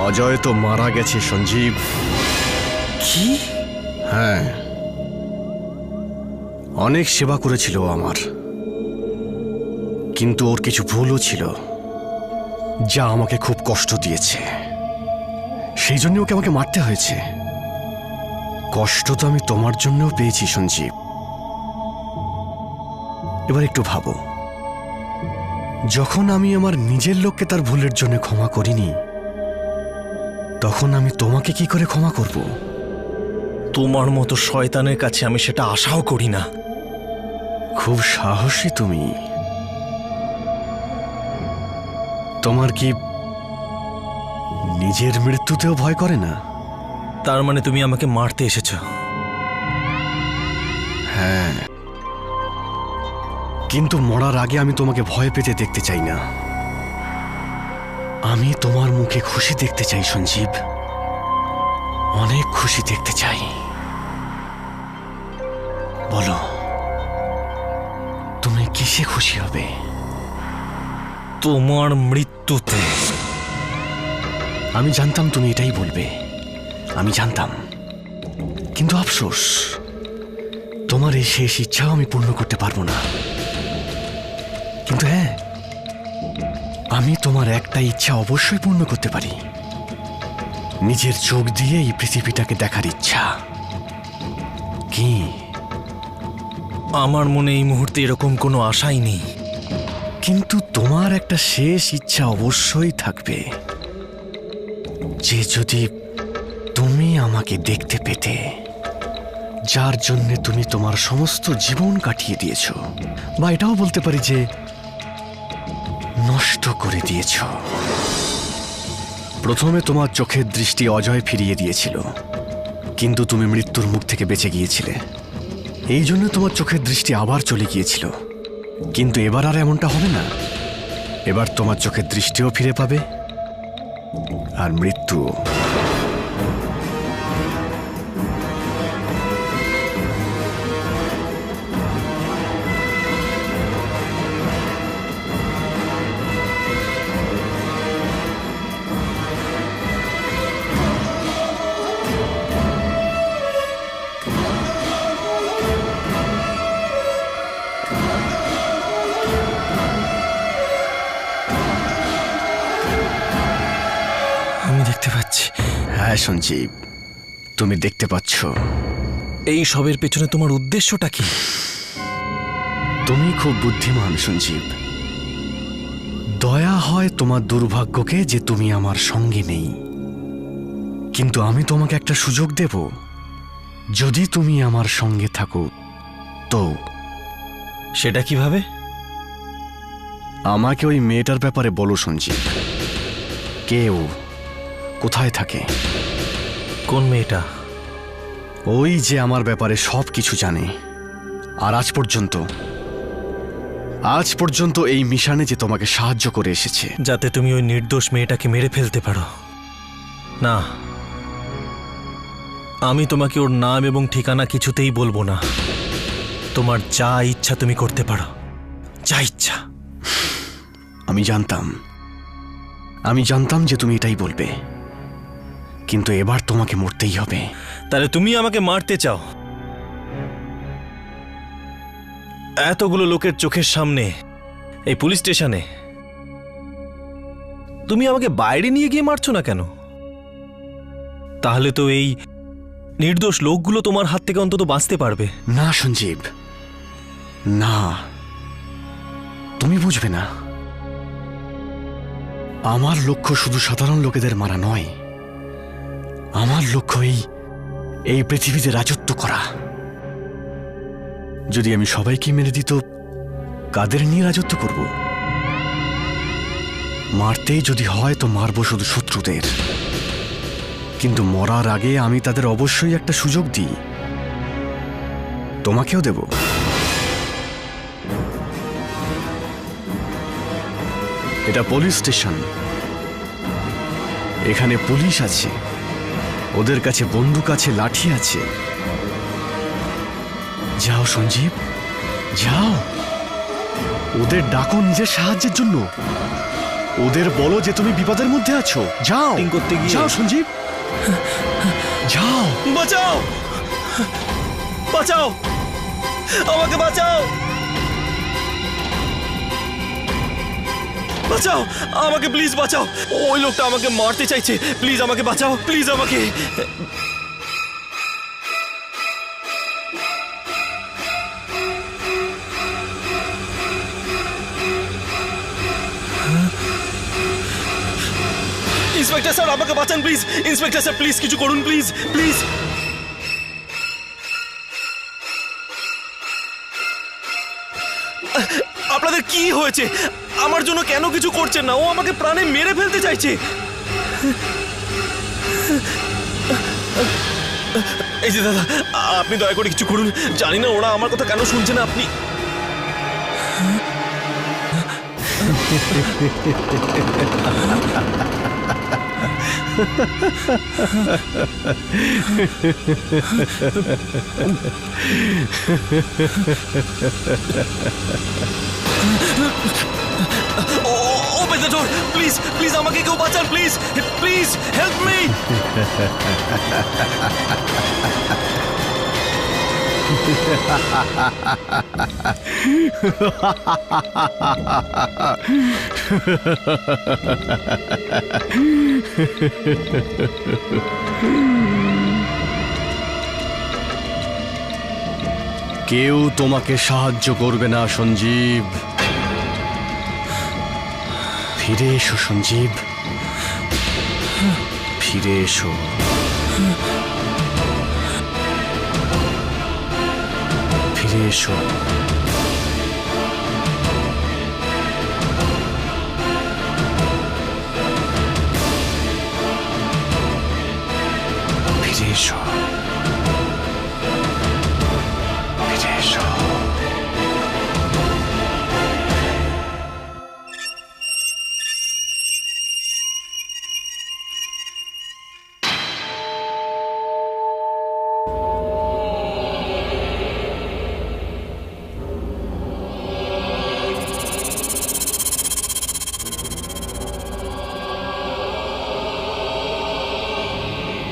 অজয় তো মারা গেছে সঞ্জীব। কি? হ্যাঁ, অনেক সেবা করেছিল ও আমার, কিন্তু ওর কিছু ভুলও ছিল যা আমাকে খুব কষ্ট দিয়েছে। সেই জন্য ওকে আমাকে মারতে হয়েছে। কষ্ট তো আমি তোমার জন্যও পেয়েছি সঞ্জীব। এবার একটু ভাবো, যখন আমি আমার নিজের লোককে তার ভুলের জন্য ক্ষমা করিনি, তখন আমি তোমাকে কি করে ক্ষমা করব? তোমার মতো শয়তানের কাছে আমি সেটা আশাও করি না। খুব সাহসী তুমি। তোমার কি নিজের মৃত্যুতেও ভয় করে না? তার মানে তুমি আমাকে মারতে এসেছো? হ্যাঁ, কিন্তু মরার আগে আমি তোমাকে ভয় পেতে দেখতে চাই না। আমি তোমার মুখে খুশি দেখতে চাই সঞ্জীব, অনেক খুশি দেখতে চাই। বলো, তুমি কিসে খুশি হবে? তোমার মৃত্যুতে। আমি জানতাম তুমি এটাই বলবে, আমি জানতাম। কিন্তু আফসোস, তোমার এই শেষ ইচ্ছাও আমি পূর্ণ করতে পারবো না। কিন্তু হ্যাঁ, আমি তোমার একটা ইচ্ছা অবশ্যই পূর্ণ করতে পারি। নিজের চোখ দিয়ে এই পৃথিবীটাকে দেখার ইচ্ছা। কি? আমার মনে এই মুহূর্তে এরকম কোনো আশাই নেই। কিন্তু তোমার একটা শেষ ইচ্ছা অবশ্যই থাকবে, যে যদি তুমি আমাকে দেখতে পেতে, যার জন্য তুমি তোমার সমস্ত জীবন কাটিয়ে দিয়েছ, বা এটাও বলতে পারি যে নষ্ট করে দিয়েছ। প্রথমে তোমার চোখের দৃষ্টি অজয় ফিরিয়ে দিয়েছিল, কিন্তু তুমি মৃত্যুর মুখ থেকে বেঁচে গিয়েছিলে। এই জন্য তোমার চোখের দৃষ্টি আবার চলে গিয়েছিল। কিন্তু এবার আর এমনটা হবে না। এবার তোমার চোখের দৃষ্টিও ফিরে পাবে, আর মৃত্যু। আমি দেখতে পাচ্ছি। হ্যাঁ সঞ্জীব, তুমি দেখতে পাচ্ছ। এই সবের পেছনে তোমার উদ্দেশ্যটা কি? তুমি খুব বুদ্ধিমান সঞ্জীব। দয়া হয় তোমার দুর্ভাগ্যকে যে তুমি আমার সঙ্গে নেই। কিন্তু আমি তোমাকে একটা সুযোগ দেব, যদি তুমি আমার সঙ্গে থাকো তো। সেটা কিভাবে? আমাকে ওই মেয়েটার ব্যাপারে বলো সঞ্জীব। কে ও? কোথায় থাকে? কোন মেয়েটা? ওই যে আমার ব্যাপারে সব কিছু জানে। আর আজ পর্যন্ত এই মিশনে যে তোমাকে সাহায্য করে এসেছে, যাতে তুমি ওই নির্দোষ মেয়েটাকে মেরে ফেলতে পারো। না, আমি তোমাকে ওর নাম এবং ঠিকানা কিছুতেই বলবো না। তোমার যা ইচ্ছা তুমি করতে পারো, যা ইচ্ছা। আমি জানতাম যে তুমি এটাই বলবে, কিন্তু এবার তোমাকে মরতেই হবে। তাহলে তুমি আমাকে মারতে চাও? এতগুলো লোকের চোখের সামনে, এই পুলিশ স্টেশনে? তুমি আমাকে বাইরে নিয়ে গিয়ে মারছো না কেন? তাহলে তো এই নির্দোষ লোকগুলো তোমার হাত থেকে অন্তত বাঁচতে পারবে। না সঞ্জীব, না, তুমি বুঝবে না। আমার লক্ষ্য শুধু সাধারণ লোকেদের মারা নয়। আমার লক্ষ্য এই পৃথিবীতে রাজত্ব করা। যদি আমি সবাইকে মেরে দিত, কাদের নিয়ে রাজত্ব করব? মারতেই যদি হয় তো মারব শুধু শত্রুদের। কিন্তু মরার আগে আমি তাদের অবশ্যই একটা সুযোগ দিই। তোমাকেও দেব। এটা পুলিশ স্টেশন। এখানে পুলিশ আছে, ওদের কাছে বন্দুক আছে, লাঠি আছে। যাও সঞ্জীব, যাও, ওদের ডাকো নিজের সাহায্যের জন্য। ওদের বলো যে তুমি বিপদের মধ্যে আছো। যাও Acting করতে গিয়ে- যাও সঞ্জীব, যাও। বাঁচাও, বাঁচাও, আমাকে বাঁচাও, বাঁচাও, আমাকে প্লিজ বাঁচাও। ওই লোকটা আমাকে মারতে চাইছে, প্লিজ আমাকে বাঁচাও, প্লিজ আমাকে। ইন্সপেক্টর স্যার, আমাকে বাঁচান প্লিজ। ইন্সপেক্টর স্যার, প্লিজ কিছু করুন, প্লিজ প্লিজ। আপনাদের কি হয়েছে? আমার জন্য কেন কিছু করছেন না? ও আমাকে প্রাণে মেরে ফেলতে চাইছে। এই যে দাদা, আপনি দয়া করে কিছু করুন। জানি না ওরা আমার কথা কেন শুনছে না। আপনি open the door please, please আমাকে কেউ বাঁচান প্লিজ, প্লিজ হেল্প মি। কেউ তোমাকে সাহায্য করবে না সঞ্জীব। ফিরে এসো সঞ্জীব, ফিরে এসো। ফিরে এসো। ফিরে এসো। ফিরে এসো।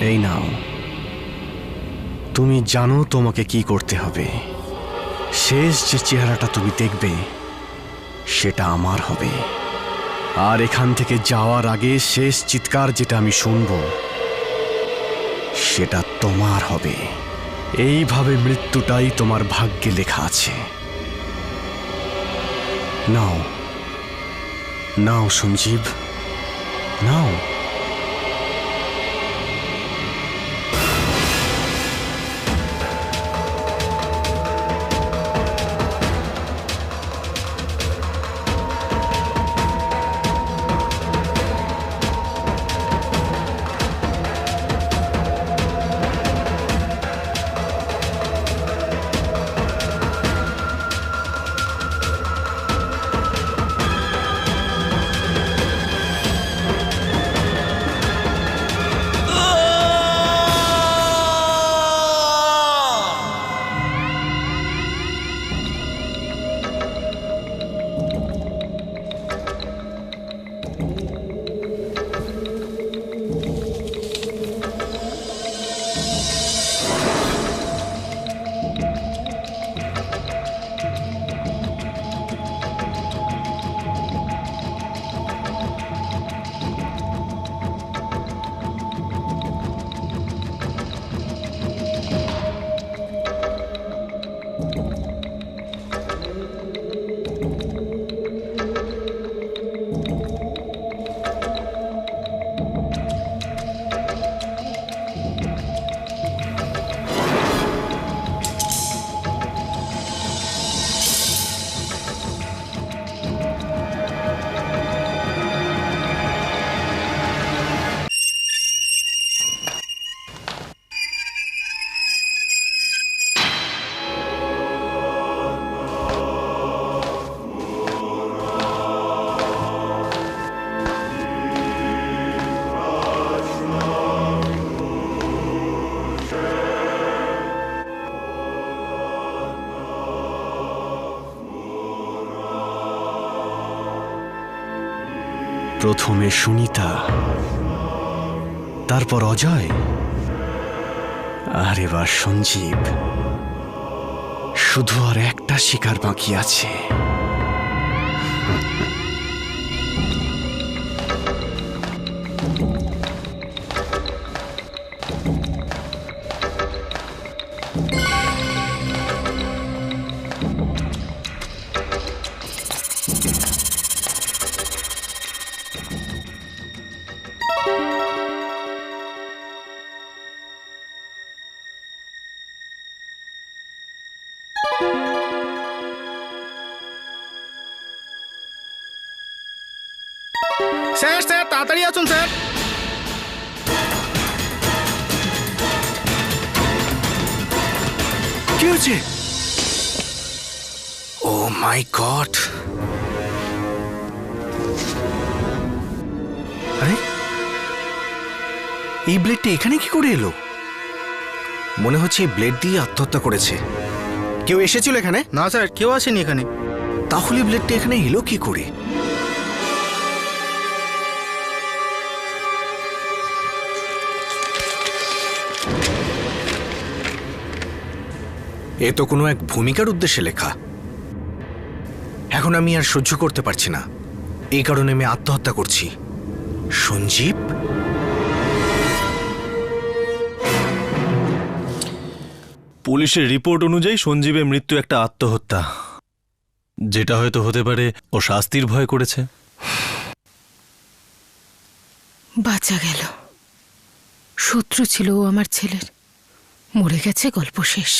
এই নাও, তুমি জানো তোমাকে কি করতে হবে। শেষ যে চেহারাটা তুমি দেখবে সেটা আমার হবে, আর এখান থেকে যাওয়ার আগে শেষ চিৎকার যেটা আমি শুনবো সেটা তোমার হবে। এইভাবে মৃত্যুটাই তোমার ভাগ্যে লেখা আছে। নাও নাও সঞ্জীব, নাও। প্রথমে সুনিতা, তারপর অজয়, আর এবার সঞ্জীব। শুধু আর একটা শিকার বাকি আছে। স্যার স্যার তাড়াতাড়ি আসুন স্যার। কি হয়েছে? ও মাই গড! আরে, এই ব্লেডটা এখানে কি করে এলো? মনে হচ্ছে এই ব্লেড দিয়ে আত্মহত্যা করেছে। কেউ এসেছিল এখানে? না স্যার, কেউ আসেনি এখানে। তাহলে ব্লেডটা এখানে এলো কি করে? এ তো কোনো এক ভূমিকার উদ্দেশ্যে লেখা। এখন আমি আর সহ্য করতে পারছি না, এই কারণে আমি আত্মহত্যা করছি। সঞ্জীব, পুলিশের রিপোর্ট অনুযায়ী সঞ্জীবের মৃত্যু একটা আত্মহত্যা, যেটা হয়তো হতে পারে ও শাস্তির ভয় করেছে। বাঁচা গেল। শত্রু ছিল ও আমার ছেলের, মরে গেছে, গল্প শেষ।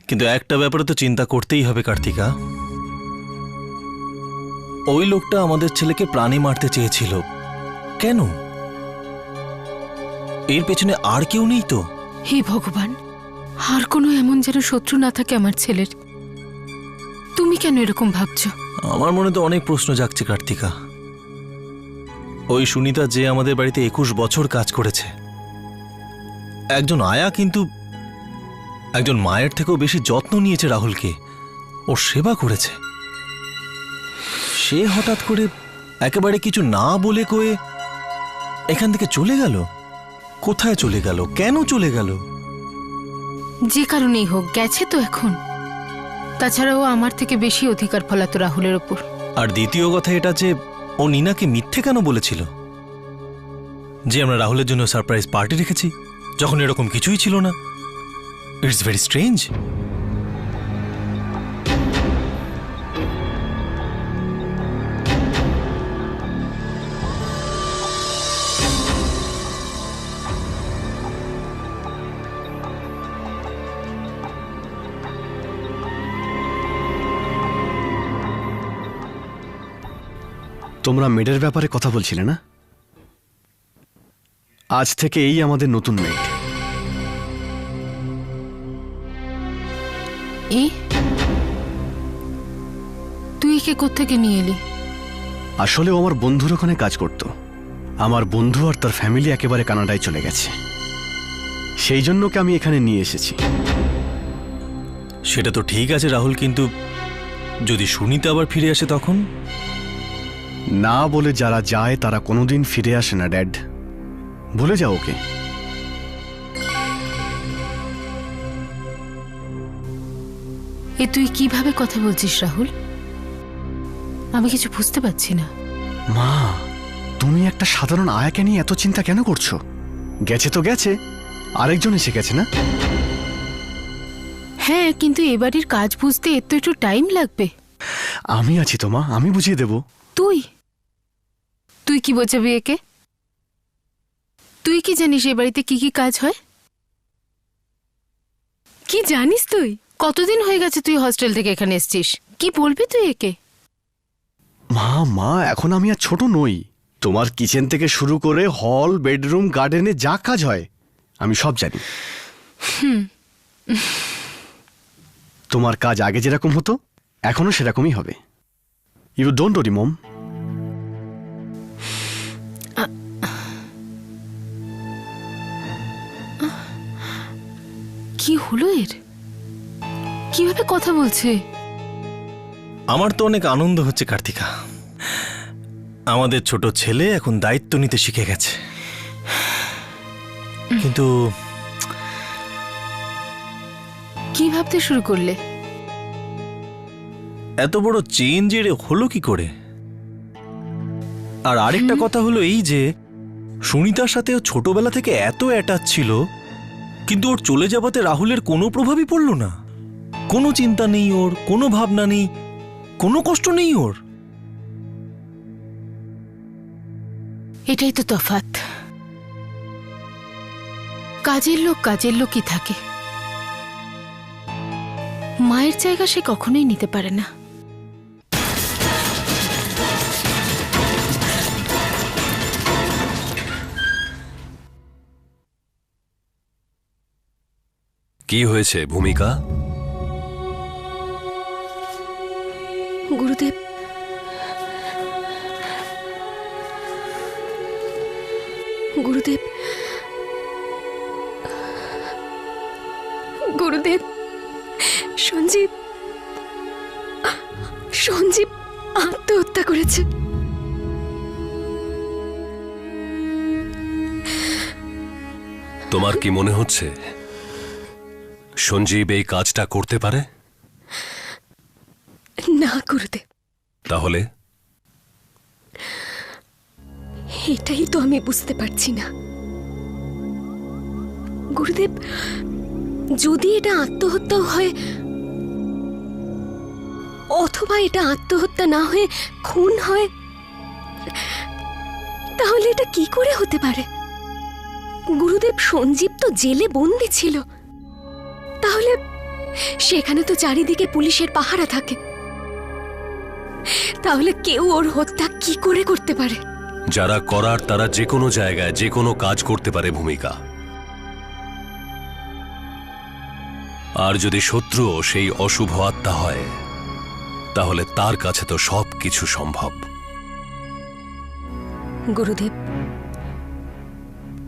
কিন্তু একটা ব্যাপারে তো চিন্তা করতেই হবে কার্তিকা। ওই লোকটা আমাদের ছেলেকে প্রাণে মারতে চেয়েছিল কেন? এর পেছনে আর কেউ নেই তো? হে ভগবান, আর কোনো এমন যেন শত্রু না থাকে আমার ছেলের। তুমি কেন এরকম ভাবছো? আমার মনে তো অনেক প্রশ্ন জাগছে কার্তিকা। ওই সুনিতা যে আমাদের বাড়িতে 21 বছর কাজ করেছে, একজন আয়া, কিন্তু একজন মায়ের থেকেও বেশি যত্ন নিয়েছে রাহুলকে, ওর সেবা করেছে। সে হঠাৎ করে একেবারে কিছু না বলে কয়ে এখান থেকে চলে গেল। কোথায় চলে গেল? কেন চলে গেল? যে কারণেই হোক, গেছে তো এখন। তাছাড়াও আমার থেকে বেশি অধিকার ফলাতো রাহুলের ওপর। আর দ্বিতীয় কথা এটা যে ও নীনাকে মিথ্যে কেন বলেছিল যে আমরা রাহুলের জন্য সারপ্রাইজ পার্টি রেখেছি, যখন এরকম কিছুই ছিল না। It's very strange. তোমরা মেডের ব্যাপারে কথা বলছিলে না? আজ থেকে এই আমাদের নতুন মেড। তুই একে কোত্থেকে নিয়ে এলি? আসলে ও আমার বন্ধুর ওখানে কাজ করত। আমার বন্ধু আর তার ফ্যামিলি একেবারে কানাডায় চলে গেছে, সেই জন্য ওকে আমি এখানে নিয়ে এসেছি। সেটা তো ঠিক আছে রাহুল, কিন্তু যদি সুনিতা আবার ফিরে আসে তখন? না বলে যারা যায় তারা কোনোদিন ফিরে আসে না ড্যাড, ভুলে যাও ওকে। এ তুই কিভাবে কথা বলছিস রাহুল? আমি কিছু বুঝতে পারছি না। মা, তুমি একটা সাধারণ আয়াকে নিয়ে এত চিন্তা কেন করছো? গেছে তো গেছে, আরেকজন এসে গেছে না? হ্যাঁ, কিন্তু এ বাড়ির কাজ বুঝতে এর তো একটু টাইম লাগবে। আমি আছি তো মা, আমি বুঝিয়ে দেব। তুই তুই কি বোঝাবি একে? তুই কি জানিস এ বাড়িতে কি কি কাজ হয়? কি জানিস তুই? কতদিন হয়ে গেছে তুই হস্টেল থেকে এখানে এসেছিস? কি বলবি তুই একে? মা মা, এখন আমি আর ছোট নই। তোমার কিচেন থেকে শুরু করে হল, বেডরুম, গার্ডেনে যা কাজ হয় আমি সব জানি। তোমার কাজ আগে যেরকম হতো এখনো সেরকমই হবে। ইউ ডোন্ট ওরি মম। কি হলো এর? কিভাবে কথা বলছে? আমার তো অনেক আনন্দ হচ্ছে কার্তিকা। আমাদের ছোট ছেলে এখন দায়িত্ব নিতে শিখে গেছে, কিন্তু কি ভাবতে শুরু করলে? এত বড় চেঞ্জ এর হলো কি করে? আর আরেকটা কথা হলো এই যে সুনিতার সাথে ও ছোটবেলা থেকে এত অ্যাটাচ ছিল, কিন্তু ওর চলে যাওয়াতে রাহুলের কোনো প্রভাবই পড়ল না। কোনো চিন্তা নেই ওর, কোনো ভাবনা নেই, কোনো কষ্ট নেই ওর। এটাই তো তফাৎ। কাজের লোকই থাকে, মায়ের জায়গা সে কখনোই নিতে পারে না। কি হয়েছে ভূমিকা? গুরুদেব, গুরুদেব, গুরুদেব, সঞ্জীব, সঞ্জীব আত্মহত্যা করেছে। তোমার কি মনে হচ্ছে সঞ্জীব এই কাজটা করতে পারে? না গুরুদেব। তাহলে? এটাই তো আমি বুঝতে পারছি না গুরুদেব। যদি এটা আত্মহত্যা হয়, অথবা এটা আত্মহত্যা না হয়ে খুন হয়, তাহলে এটা কি করে হতে পারে? গুরুদেব, সঞ্জীব তো জেলে বন্দি ছিল, তাহলে সেখানে তো চারিদিকে পুলিশের পাহারা থাকে, তাহলে কেউ ওর হত্যা কি করে করতে পারে? যারা করার তারা যে কোনো জায়গায় যে কোনো কাজ করতে পারে ভূমিকা। আর যদি শত্রুও সেই অশুভ আত্মা হয়, তাহলে তার কাছে তো সব কিছু সম্ভব। গুরুদেব,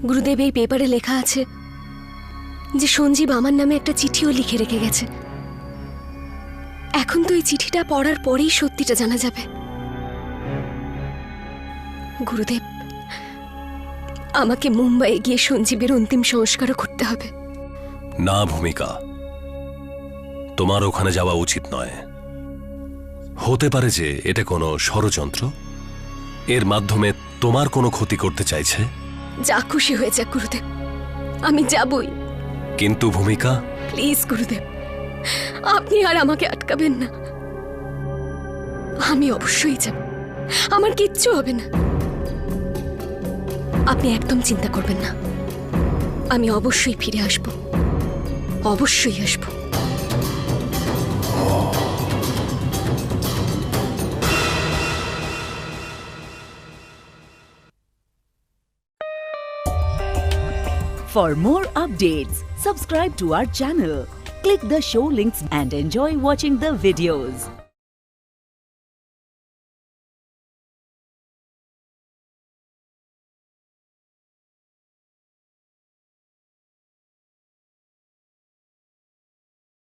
গুরুদেব, এই পেপারে লেখা আছে যে সঞ্জীব আমার নামে একটা চিঠিও লিখে রেখে গেছে। এখন তো এই চিঠিটা পড়ার পরেই সত্যিটা জানা যাবে। গুরুদেব, আমাকে মুম্বাইয়ে গিয়ে সঞ্জীবের অন্তিম সংস্কারও করতে হবে। না ভূমিকা, তোমার ওখানে যাওয়া উচিত নয়। হতে পারে যে এটা কোনো ষড়যন্ত্র, এর মাধ্যমে তোমার কোনো ক্ষতি করতে চাইছে। যা খুশি হয়ে যাক গুরুদেব, আমি যাবই। কিন্তু ভূমিকা, প্লিজ গুরুদেব, আপনি আর আমাকে আটকাবেন না। আমি অবশ্যই যাব, আমার কিচ্ছু হবে না। আপনি একদম চিন্তা করবেন না, আমি অবশ্যই ফিরে আসব, অবশ্যই আসব। For more updates, subscribe to our channel, click the show links and enjoy watching the videos.